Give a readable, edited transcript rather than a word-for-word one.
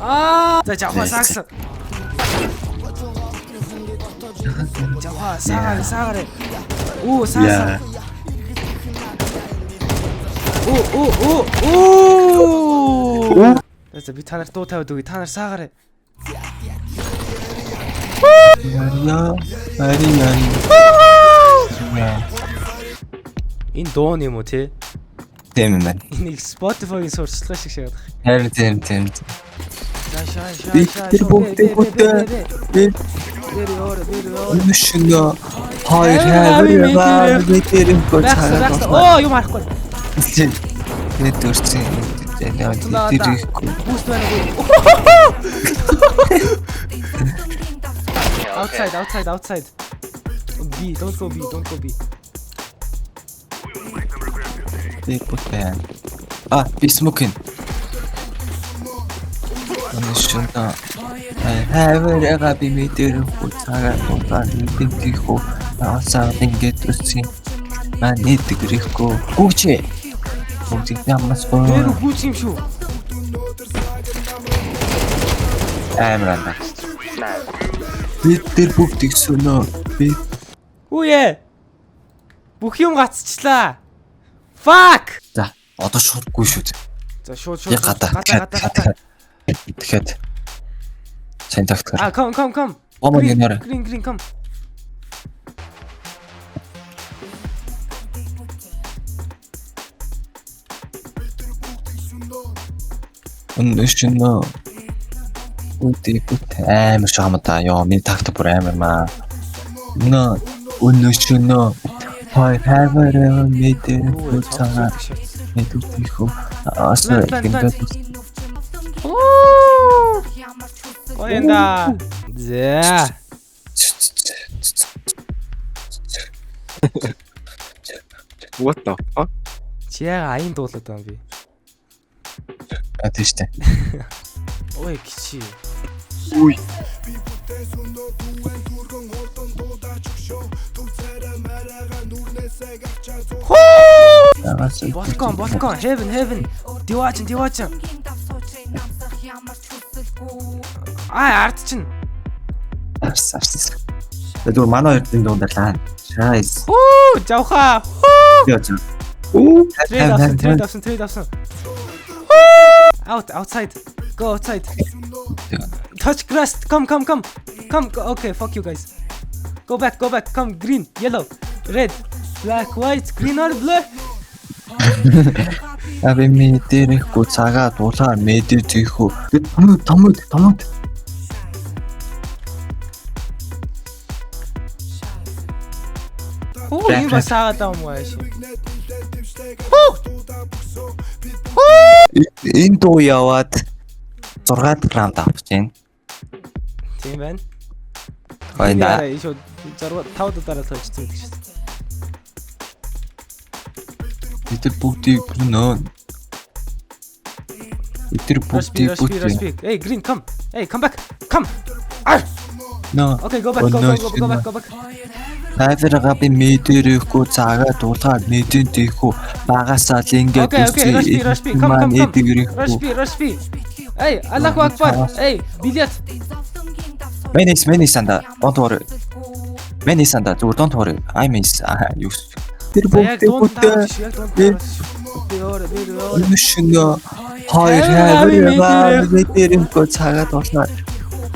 За жавха сагс. Жавха саагаар. Оо сааса. Оо. За би та нарт дуу тавиад үгүй. Та нар саагаар. Яа. Энэ дуу юм уу те? Тийм байна. Энийг Spotify-ийн сурталчилгаа шиг шагаад. Тийм. Шаа. Тэр бүгдээ өнөшнө хоёр хайраа мэдэрэн гоцаа. Оо юм харахгүй. Нэг дөрцөн тэрэхгүй. Boost байна уу? Outside. B, don't go B. Тэр бүтэн. Би смокин. Өнөшнө хайраа би мэдэрэн гоцаа мэдэнхүү. Асаа ингээд үссэн. Манай тэрэхгүй. Гүчээ. Бүгд ямаас боо. Тэр хүүч юм шүү. Амрана. Тэр бүгд ихсөнөө. Би Үе. Бүх юм гацчлаа. Fuck. за одоо шуудгүй шүү. За шууд. Гадаа. Тэгэхэд сайн тагтгаар. Come. Green, come. Өнөшнө үт амар шамата ёо минь тагт бүр амар маа. Өнөшнө хай хайраа мэдэрэн гоцаа мэдүрхүү. Асаа ингээд Оянда. За. What the fuck? Чиага аян дуулаад байна би. тийштэй. Ой кичи. Ui. Балкон. Heaven. Диваачин. Ард чин. Арс. Тэр манай хоёрын дундарлаа. Шайс. Жавха. Яач. Trade option. Outside. Go outside. Touch grass. Come. Okay, fuck you guys. Go back. Come, green, yellow, red, black, white, green or blue. Аби мэдэрхгүй цагаа дулаа мэдэрхүү. Томод. Ийм басаагаад байгаа юм уу яаш. Энэ дуу яваад 6 раунд авч байна. Тийм байна. Хоёнда. Энэ шууд 5 дараа тооцсон гэдэг шүү. Бид бүгдийг гүнөө. Rush. Hey, green, come. Hey, come back. Come. No. Okay, go back. Хайраа би мэдэрхгүй цагаа дулаа мэдэнхүү. Багасаа л ингээд Rush B. Come. Rush B. Hey, Allahu Akbar. Hey, Billiat. Many sanda. Don't worry. Many sanda. Don't worry. I miss you. Тэр бүгдээ өнөшнө хоёр хайраа мэдэрэн гоцаа цагаа дулаа